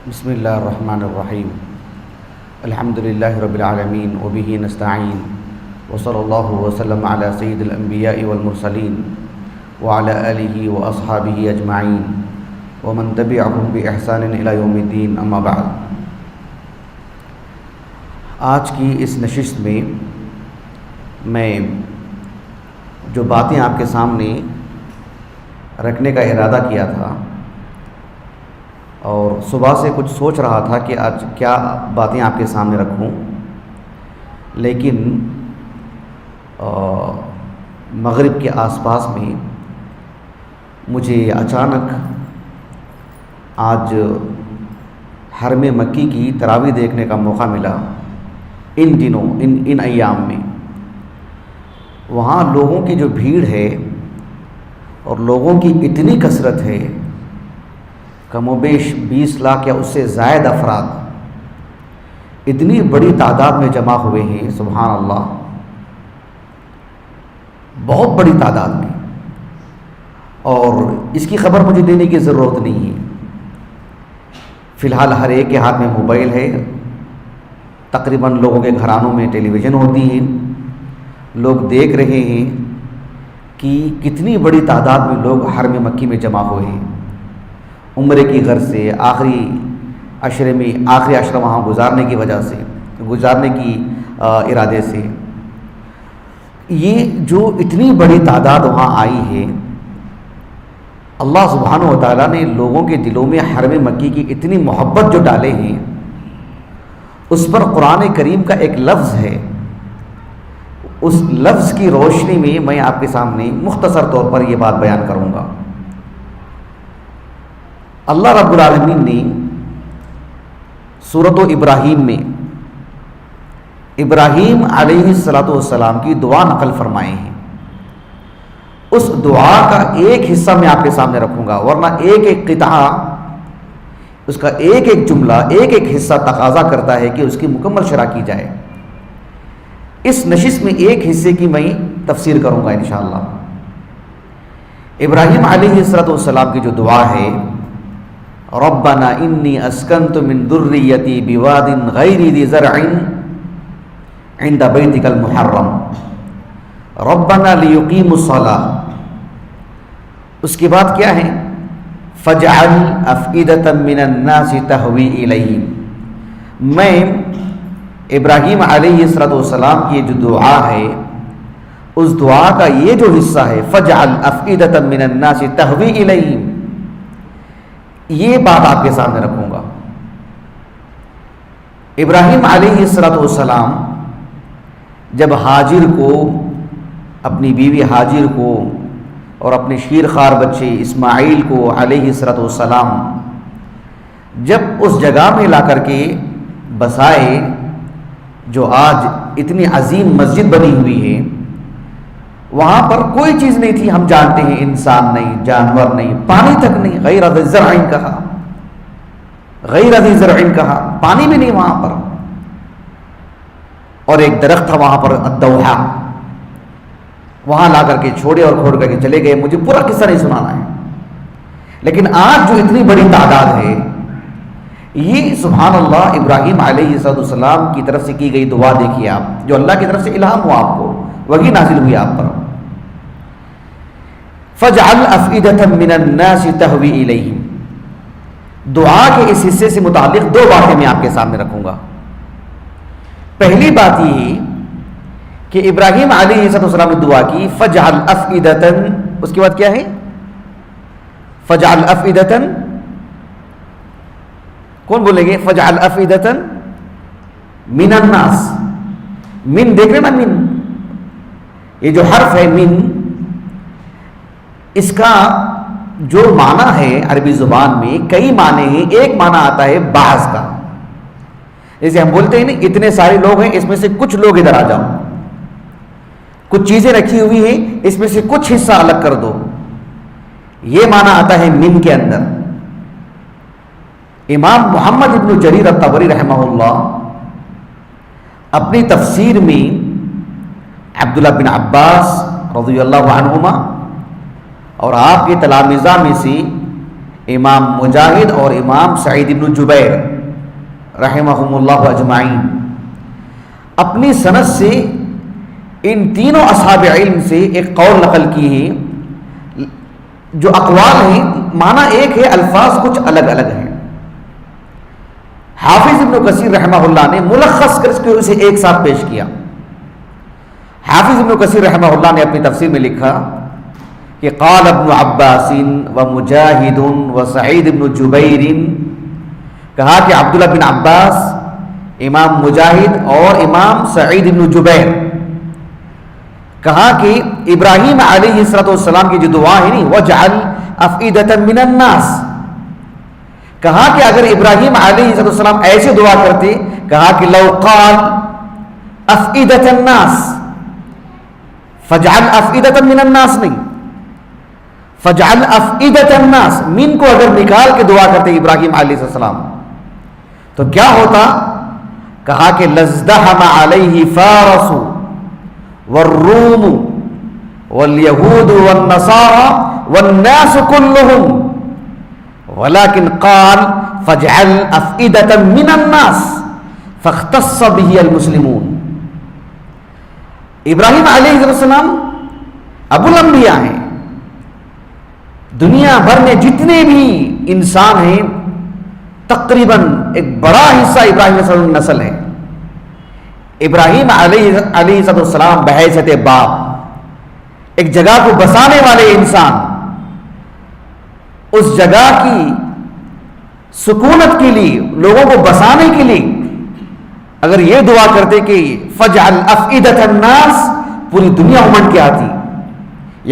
بسم اللہ الرحمن الرحیم الحمد للہ رب العالمین وبہ نستعین وصلی اللہ وسلم علی سید الانبیاء والمرسلین وعلی آلہ واصحابہ اجمعین ومن تبعہم باحسان الی یوم الدین، اما بعد۔ آج کی اس نشست میں جو باتیں آپ کے سامنے رکھنے کا ارادہ کیا تھا اور صبح سے کچھ سوچ رہا تھا کہ آج کیا باتیں آپ کے سامنے رکھوں، لیکن مغرب کے آس پاس میں مجھے اچانک آج حرم مکی کی تراویح دیکھنے کا موقع ملا۔ ان دنوں ان ایام میں وہاں لوگوں کی جو بھیڑ ہے اور لوگوں کی اتنی کثرت ہے، کم و بیش 20 لاکھ یا اس سے زائد افراد اتنی بڑی تعداد میں جمع ہوئے ہیں، سبحان اللہ، بہت بڑی تعداد میں۔ اور اس کی خبر مجھے دینے کی ضرورت نہیں ہے، فی الحال ہر ایک کے ہاتھ میں موبائل ہے، تقریباً لوگوں کے گھرانوں میں ٹیلی ویژن ہوتی ہے، لوگ دیکھ رہے ہیں کہ کتنی بڑی تعداد میں لوگ حرم مکی میں جمع ہوئے ہیں، عمرے کی غرض سے، آخری عشرہ وہاں گزارنے کی ارادے سے۔ یہ جو اتنی بڑی تعداد وہاں آئی ہے، اللہ سبحانہ و تعالیٰ نے لوگوں کے دلوں میں حرم مکی کی اتنی محبت جو ڈالے ہیں، اس پر قرآن کریم کا ایک لفظ ہے، اس لفظ کی روشنی میں میں آپ کے سامنے مختصر طور پر یہ بات بیان کروں گا۔ اللہ رب العالمین نے سورۃ ابراہیم میں ابراہیم علیہ السلام کی دعا نقل فرمائے ہیں۔ اس دعا کا ایک حصہ میں آپ کے سامنے رکھوں گا، ورنہ ایک ایک قطعہ، اس کا ایک ایک جملہ، ایک ایک حصہ تقاضا کرتا ہے کہ اس کی مکمل شرح کی جائے۔ اس نشست میں ایک حصے کی میں تفسیر کروں گا انشاءاللہ۔ ابراہیم علیہ السلام کی جو دعا ہے، ربنا انی اسکنت من ذریتی بواد غیر ذی زرع عند بیتک المحرم ربنا لیقیموا الصلاۃ، اس کے بعد کیا ہے؟ فاجعل افئدۃ من الناس تہوی الیہم۔ میں ابراہیم علیہ السلام کی جو دعا ہے، اس دعا کا یہ جو حصہ ہے، فاجعل افئدۃ من الناس تہوی الیہم، یہ بات آپ کے سامنے رکھوں گا۔ ابراہیم علیہ السلام جب ہاجر کو، اپنی بیوی ہاجر کو اور اپنے شیرخوار بچے اسماعیل کو علیہ السلام جب اس جگہ میں لا کر کے بسائے جو آج اتنی عظیم مسجد بنی ہوئی ہے، وہاں پر کوئی چیز نہیں تھی، ہم جانتے ہیں، انسان نہیں، جانور نہیں، پانی تک نہیں، غیر ذی زرع کہا، پانی بھی نہیں وہاں پر، اور ایک درخت تھا وہاں پر الدوحہ، وہاں لا کر کے چھوڑے اور کھوڑ کر کے چلے گئے۔ مجھے پورا قصہ نہیں سنانا ہے، لیکن آج جو اتنی بڑی تعداد ہے، یہ سبحان اللہ ابراہیم علیہ السلام کی طرف سے کی گئی دعا دیکھیے آپ، جو اللہ کی طرف سے الہام ہوا، آپ کو وحی نازل ہوئی آپ پر۔ فَاجْعَلْ أَفْئِدَةً مِّنَ النَّاسِ تَهْوِي إِلَيْهِمْ، دعا کے اس حصے سے متعلق دو باتیں میں آپ کے سامنے رکھوں گا۔ پہلی بات یہ کہ ابراہیم علیہ السلام نے دعا کی فَاجْعَلْ أَفْئِدَةً، اس کے بعد کیا ہے؟ فَاجْعَلْ أَفْئِدَةً، کون بولیں گے؟ فَاجْعَلْ أَفْئِدَةً مِّنَ النَّاسِ، من دیکھ رہے نا، من، یہ جو حرف ہے من، اس کا جو معنی ہے عربی زبان میں کئی معنی ہیں۔ ایک معنی آتا ہے بعض کا، جیسے ہم بولتے ہیں نا اتنے سارے لوگ ہیں، اس میں سے کچھ لوگ ادھر آ جاؤ، کچھ چیزیں رکھی ہوئی ہیں، اس میں سے کچھ حصہ الگ کر دو، یہ معنی آتا ہے من کے اندر۔ امام محمد ابن جریر الطبری رحمہ اللہ اپنی تفسیر میں عبداللہ بن عباس رضی اللہ عنہما اور آپ کے تلامذہ میں سے امام مجاہد اور امام سعید بن جبیر رحمہم اللہ اجمعین، اپنی سند سے ان تینوں اصحاب علم سے ایک قول نقل کی ہے، جو اقوال ہیں معنی ایک ہے، الفاظ کچھ الگ الگ ہیں۔ حافظ ابن کثیر رحمہ اللہ نے ملخص کر کے اسے ایک ساتھ پیش کیا۔ حافظ ابن کثیر رحمہ اللہ نے اپنی تفسیر میں لکھا کہ قال ابن عباس و مجاہد و سعید ابن جبیر، کہا کہ عبداللہ بن عباس، امام مجاہد اور امام سعید ابن جبیر، کہا کہ ابراہیم علیہ السلام کی جو دعا ہے نہیں، وَجْعَلْ أَفْئِدَةً مِّنَ النَّاسِ، کہا کہ اگر ابراہیم علیہ السلام ایسے دعا کرتے، کہا کہ لو قال أَفْئِدَةَ النَّاسِ، فَجْعَلْ أَفْئِدَةً مِّنَ النَّاسِ نہیں، فَجْعَلْ أَفْئِدَةَ النَّاسِ، من کو اگر نکال کے دعا کرتے ابراہیم علیہ السلام تو کیا ہوتا؟ کہا کہ لَازْدَحَمَ عَلَيْهِ فَارَسُ والروم واليهود والنصارى والناس كلهم ولكن قال فاجعل أفئدة من الناس فاختص به المسلمون۔ ابراہیم علیہ السلام ابو الانبیاء ہیں، دنیا بھر میں جتنے بھی انسان ہیں تقریباً ایک بڑا حصہ ابراہیم علیہ السلام نسل ہے۔ ابراہیم علیہ السلام بحیثیت باپ، ایک جگہ کو بسانے والے انسان، اس جگہ کی سکونت کے لیے، لوگوں کو بسانے کے لیے اگر یہ دعا کرتے کہ فجعل افئدۃ الناس، پوری دنیا امنڈ کے آتی،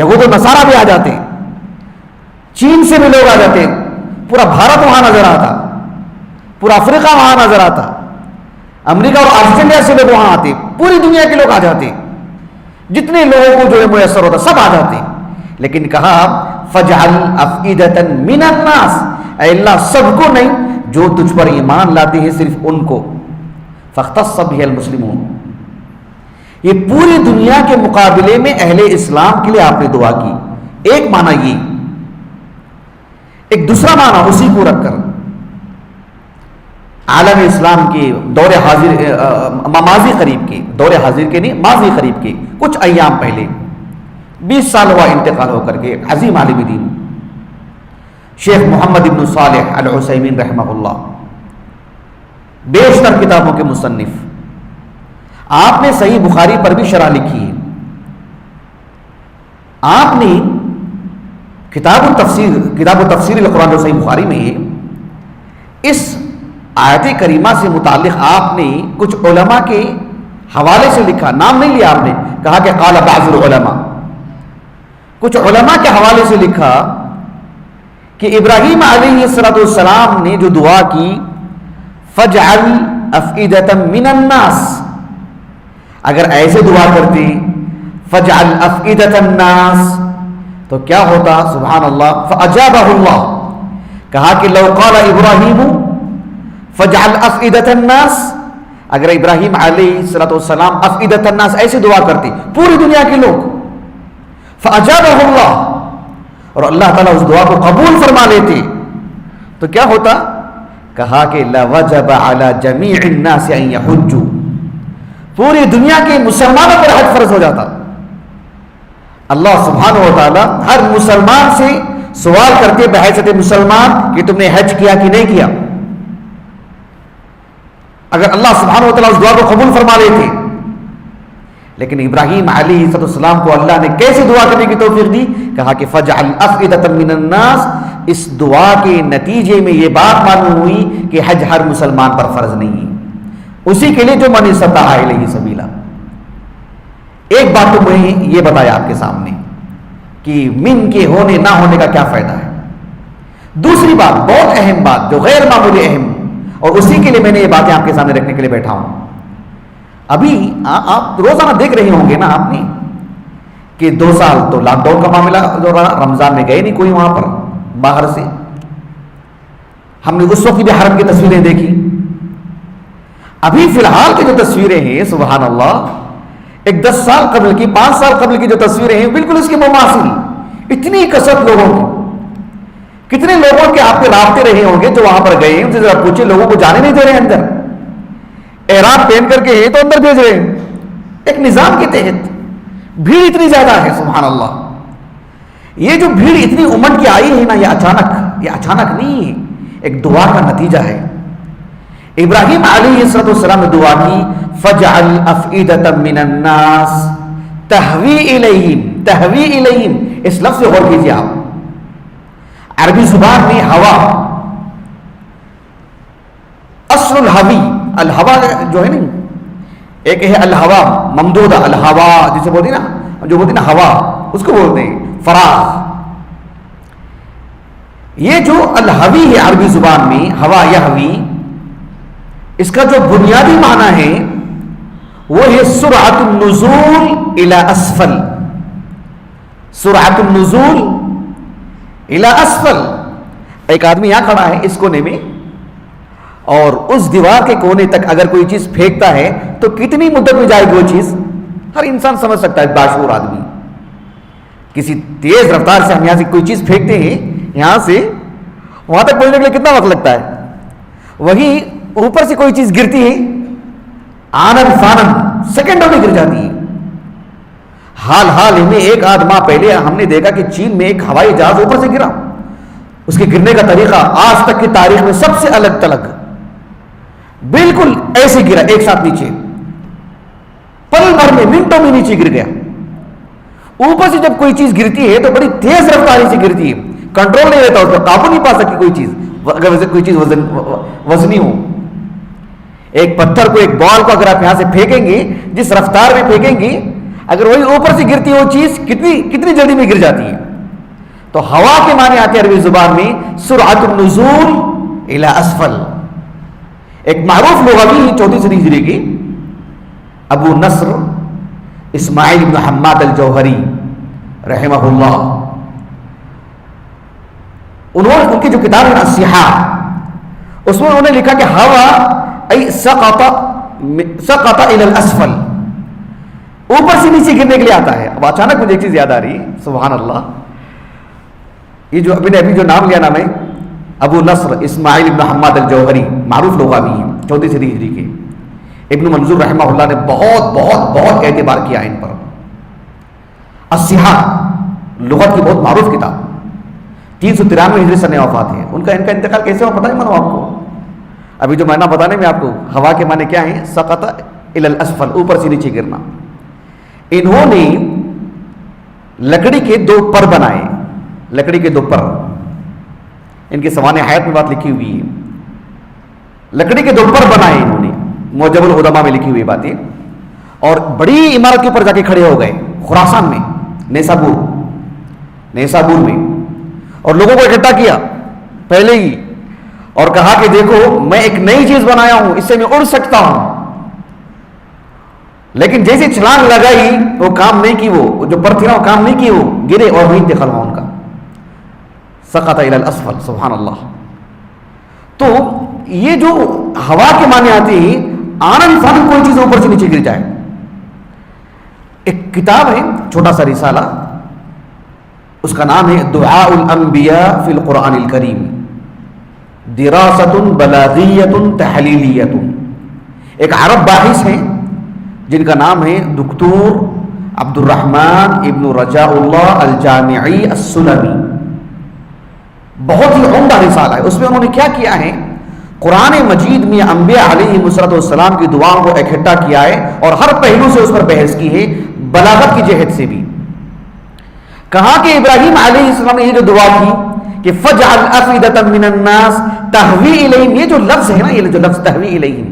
یہود و نصارہ بھی آ جاتے، چین سے بھی لوگ آ جاتے، پورا بھارت وہاں نظر آتا، پورا افریقہ وہاں نظر آتا، امریکہ اور آسٹریلیا سے لوگ وہاں آتے، پوری دنیا کے لوگ آ جاتے، جتنے لوگوں کو جو ہے میسر ہوتا سب آ جاتے، لیکن کہا فجعل افئدۃ من الناس، اے اللہ سب کو نہیں، جو تجھ پر ایمان لاتے ہیں صرف ان کو، فاختص به المسلمون، یہ پوری دنیا کے مقابلے میں اہل اسلام کے لیے آپ نے دعا کی۔ ایک معنی یہ، ایک دوسرا معنی اسی کو رکھ کر عالم اسلام کے دور حاضر، ماضی قریب کے، دور حاضر کے نہیں، ماضی قریب کے کچھ ایام پہلے، 20 سال ہوا انتقال ہو کر کے، ایک عظیم عالم دین شیخ محمد ابن صالح العثیمین رحمہ اللہ، بیشتر کتابوں کے مصنف، آپ نے صحیح بخاری پر بھی شرح لکھی ہے۔ آپ نے کتاب التفسیر القرآن جو صحیح بخاری میں ہے، اس آیت کریمہ سے متعلق آپ نے کچھ علماء کے حوالے سے لکھا، نام نہیں لیا آپ نے، کہا کہ قال بعض العلماء، کچھ علماء کے حوالے سے لکھا کہ ابراہیم علیہ السلام نے جو دعا کی فجعل افئدۃ من الناس، اگر ایسے دعا کرتی فجعل افئدۃ الناس تو کیا ہوتا؟ سبحان اللہ، فاجابہ اللہ، کہا کہ لو قال ابراہیم فجعل افئدۃ الناس، اگر ابراہیم علیہ السلام افئدۃ الناس ایسے دعا کرتے پوری دنیا کے لوگ، فاجابہ اللہ، اور اللہ تعالیٰ اس دعا کو قبول فرما لیتے تو کیا ہوتا؟ کہا کہ لوجب علی جمیع الناس ان یحجوا، پوری دنیا کے مسلمانوں پر حج فرض ہو جاتا۔ اللہ سبحانہ و تعالیٰ ہر مسلمان سے سوال کرتے بحیثیت مسلمان کہ تم نے حج کیا کہ نہیں کیا، اگر اللہ سبحانہ و تعالیٰ اس دعا کو قبول فرما لیتے، لیکن ابراہیم علیہ السلام کو اللہ نے کیسے دعا کرنے کی توفیق دی؟ کہا کہ فجعل افئدۃ من الناس، اس دعا کے نتیجے میں یہ بات معلوم ہوئی کہ حج ہر مسلمان پر فرض نہیں ہے، اسی کے لیے جو من استطاع الیہ سبیلا۔ ایک بات تو میں یہ بتایا آپ کے سامنے کہ من کے ہونے نہ ہونے کا کیا فائدہ ہے۔ دوسری بات، بہت اہم بات جو غیر معمولی اہم، اور اسی کے لیے میں نے یہ باتیں آپ کے سامنے رکھنے کے لیے بیٹھا ہوں۔ ابھی آپ روزانہ دیکھ رہے ہوں گے نا آپ نے کہ 2 سال تو لاک ڈاؤن کا معاملہ جو رہا، رمضان میں گئے نہیں کوئی وہاں پر باہر سے، ہم نے اس وقت بھی حرم کی تصویریں دیکھی۔ ابھی فی الحال کی جو تصویریں ہیں سبحان اللہ، ایک 10 سال قبل کی، 5 سال قبل کی جو تصویریں ہیں بالکل اس کے مماثل، اتنی کثرت لوگوں کی کتنے لوگوں کے آپ کے رابطے رہے ہوں گے جو وہاں پر گئے ہیں، ان سے ذرا پوچھیں، لوگوں کو جانے نہیں دے رہے ہیں اندر، احرام پہن کر کے تو اندر بھیج رہے ہیں ایک نظام کے تحت. بھیڑ اتنی زیادہ ہے سبحان اللہ. یہ جو بھیڑ اتنی امٹ کی آئی ہے نا، یہ اچانک نہیں ہے، ایک دعا کا نتیجہ ہے. ابراہیم علیہ السلام نے دعا کی فَجْعَلْ أَفْئِدَةً مِّنَ النَّاسِ تَهْوِي إِلَيْهِمْ. اس لفظ سے غور کیجیے آپ. عربی زبان میں ہوا، اصل الہوی، الہوا جو ہے نا، ایک ہے الہوا ممدودہ، الہوا جسے بولتے ہیں نا، جو بولتے ہیں نا ہوا، اس کو بولتے ہیں فراغ. یہ جو الہوی ہے عربی زبان میں، ہوا یہوی، اس کا جو بنیادی معنی ہے وہ ہے سرعت النزول الى اسفل. سرعت النزول الى اسفل. ایک آدمی یہاں کھڑا ہے اس کونے میں، اور اس دیوار کے کونے تک اگر کوئی چیز پھینکتا ہے تو کتنی مدت میں جائے گی وہ چیز؟ ہر انسان سمجھ سکتا ہے، باشعور آدمی. کسی تیز رفتار سے ہم یہاں سے کوئی چیز پھینکتے ہیں، یہاں سے وہاں تک پہنچنے کے لیے کتنا وقت لگتا ہے. وہیں اوپر سے کوئی چیز گرتی ہے، آنن فانن سیکنڈوں میں گر جاتی ہے. حال میں ایک آدھ ماہ پہلے ہم نے دیکھا کہ چین میں ایک ہوائی جہاز اوپر سے گرا. اس کے گرنے کا طریقہ آج تک کی تاریخ میں سب سے الگ تلگ، بالکل ایسے گرا ایک ساتھ نیچے، پل بھر میں منٹوں میں نیچے گر گیا. اوپر سے جب کوئی چیز گرتی ہے تو بڑی تیز رفتاری سے گرتی ہے، کنٹرول نہیں رہتا، اس پر قابو نہیں پا سکتی کوئی چیز، اگر ویسے کوئی چیز وزنی ہو. ایک پتھر کو، ایک بال کو اگر آپ یہاں سے پھینکیں گے، جس رفتار میں پھینکیں گے، اگر وہی اوپر سے گرتی ہے وہ چیز کتنی جلدی میں گر جاتی ہے. تو ہوا کے معنی آتے ہیں عربی زبان میں سرعت النزول الى اسفل. ایک معروف لغوی 4 صدی ہجری کی ابو نصر اسماعیل بن حماد الجوہری رحمہ اللہ، ان کی جو کتاب ہے الصحاح، اس میں انہوں نے لکھا کہ ہوا ای سقط الى الاسفل، اوپر سے نیچے گرنے کے لیے آتا ہے. اب اچانک مجھے ایک چیز یاد آ رہی ہے سبحان اللہ. یہ جو ابھی جو نام لیا نا میں، ابو نصر اسماعیل بن حماد الجوہری، معروف لغوی ہیں 4 صدی ہجری کے. ابن منظور رحمہ اللہ نے بہت بہت بہت اعتبار کیا ان پر. الصحاح لغت کی بہت معروف کتاب، 393 ہجری سن وفات ہے. ان کا انتقال کیسے ہوا پتہ ہے منو آپ کو؟ ابھی جو معنی بتانے میں آپ کو، ہوا کے معنی کیا ہیں؟ سقط الى الاسفل، اوپر سے نیچے گرنا. انہوں نے لکڑی کے 2 پر بنائے، لکڑی کے 2 پر. ان کے سوانح حیات میں بات لکھی ہوئی ہے. لکڑی کے 2 پر بنائے انہوں نے، موجب العلماء میں لکھی ہوئی باتیں. اور بڑی عمارت کے اوپر جا کے کھڑے ہو گئے خراسان میں، نیسابور میں، اور لوگوں کو اکٹھا کیا پہلے ہی، اور کہا کہ دیکھو میں ایک نئی چیز بنایا ہوں، اس سے میں اڑ سکتا ہوں. لیکن جیسے چھلانگ لگائی وہ کام نہیں کی، وہ جو پر تھی نا وہ کام نہیں کی، وہ گرے اور وہیں انتقال ہوا ان کا. سقط الى الاسفل سبحان اللہ. تو یہ جو ہوا کے معنی آتے ہیں، آنن فانن کوئی چیز اوپر سے نیچے گر جائے. ایک کتاب ہے چھوٹا سا رسالہ، اس کا نام ہے دعاء الانبیاء فی القرآن الکریم، دراست بلاغیت تحلیلیت. ایک عرب باحث ہیں جن کا نام ہے دکتور عبد الرحمن ابن رجاء اللہ الجامعی السلمی. بہت ہی عمدہ رسالہ ہے. اس میں انہوں نے کیا کیا ہے، قرآن مجید میں انبیاء علیہ السلام کی دعاؤں کو اکٹھا کیا ہے، اور ہر پہلو سے اس پر بحث کی ہے، بلاغت کی جہت سے بھی. کہا کہ ابراہیم علیہ السلام نے یہ جو دعا کی کہ فَجْعَلْ أَفْئِدَةً مِّنَ النَّاسِ تَهْوِي إِلَيْهِمْ، یہ جو لفظ ہے نا، یہ جو لفظ تَهْوِي إِلَيْهِمْ،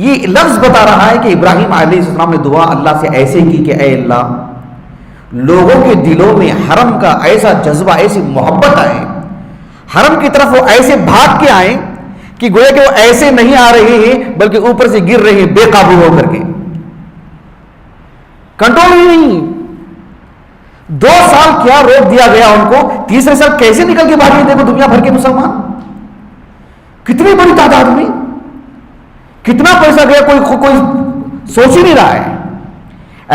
یہ لفظ بتا رہا ہے کہ ابراہیم علیہ السلام نے دعا اللہ سے ایسے کی کہ اے اللہ، لوگوں کے دلوں میں حرم کا ایسا جذبہ، ایسی محبت آئے، حرم کی طرف وہ ایسے بھاگ کے آئیں کہ گویا کہ وہ ایسے نہیں آ رہے ہیں بلکہ اوپر سے گر رہے ہیں بے قابو ہو کر کے، کنٹرول ہی نہیں. 2 سال کیا روک دیا گیا ان کو، تیسرے سال کیسے نکل کے بھاگے. دیکھو دنیا بھر کے مسلمان کتنی بڑی تعداد میں، کتنا پیسہ گیا، کوئی سوچ ہی نہیں رہا ہے.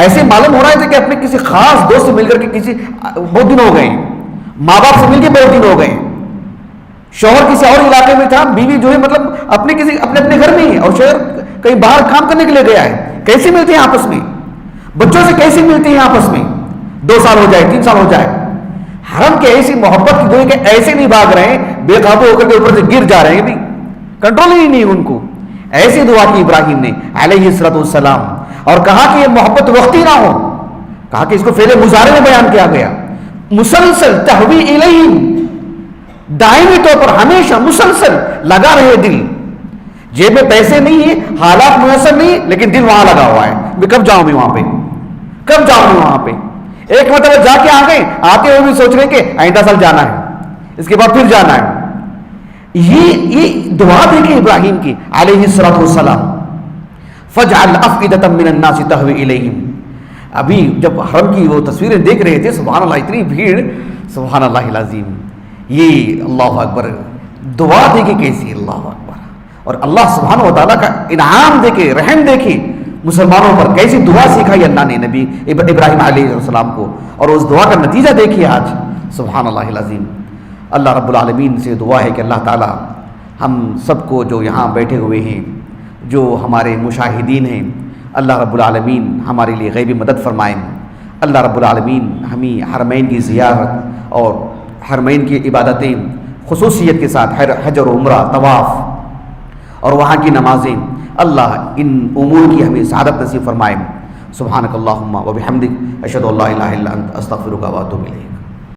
ایسے معلوم ہو رہا ہے کہ اپنے کسی خاص دوست سے مل کر کے بہت دن ہو گئے، ماں باپ سے مل کے بہت دن ہو گئے، شوہر کسی اور علاقے میں تھا، بیوی جو ہے مطلب اپنے اپنے گھر میں ہی، اور شوہر کہیں باہر کام کرنے کے لیے گیا ہے، کیسے ملتے ہیں آپس میں؟ بچوں سے کیسے ملتے ہیں آپس میں؟ 2 سال ہو جائے، 3 سال ہو جائے، حرم کے ایسی محبت کی گوئی کہ ایسے نہیں بھاگ رہے ہیں بے قابو ہو کر کے اوپر سے گر جا رہے ہیں، بھی کنٹرول ہی نہیں ان کو. ایسی دعا کی ابراہیم نے علیہ الصلوۃ والسلام، اور کہا کہ یہ محبت وقتی نہ ہو، کہا کہ اس کو فعل مضارع میں بیان کیا گیا، مسلسل تہوی الیہم، دائمی طور پر ہمیشہ مسلسل لگا رہے دل. جیب میں پیسے نہیں ہیں، حالات میسر نہیں، لیکن دل وہاں لگا ہوا ہے، میں کب جاؤں میں وہاں پہ، کب جاؤں میں وہاں پہ. ایک مرتبہ جا کے آ گئے، آتے ہوئے بھی سوچ رہے کہ آئندہ سال جانا ہے، اس کے بعد پھر جانا ہے. یہ دعا دیکھیں ابراہیم کی علیہ الصلوۃ والسلام، فجعل افئدۃ من الناس تهوی الیہم. ابھی جب حرم کی وہ تصویریں دیکھ رہے تھے، سبحان اللہ، اتنی بھیڑ، سبحان اللہ العظیم. یہ اللہ اکبر دعا دیکھے کیسی، اللہ اکبر. اور اللہ سبحانہ و تعالیٰ کا انعام دیکھے، رحم دیکھے مسلمانوں پر، کیسی دعا سکھائی اللہ نے نبی ابراہیم علیہ السلام کو، اور اس دعا کا نتیجہ دیکھیے آج، سبحان اللہ العظیم. اللہ رب العالمین سے دعا ہے کہ اللہ تعالیٰ ہم سب کو جو یہاں بیٹھے ہوئے ہیں، جو ہمارے مشاہدین ہیں، اللہ رب العالمین ہمارے لیے غیبی مدد فرمائیں. اللہ رب العالمین ہمیں حرمین کی زیارت اور حرمین کی عبادتیں خصوصیت کے ساتھ، حج اور عمرہ، طواف اور وہاں کی نمازیں، اللہ ان امور کی ہمیں سعادت نصیب فرمائیں. سبحانک اللہم و بحمدک، اشہد ان لا الہ الا انت، استغفرک و اتوب الیک.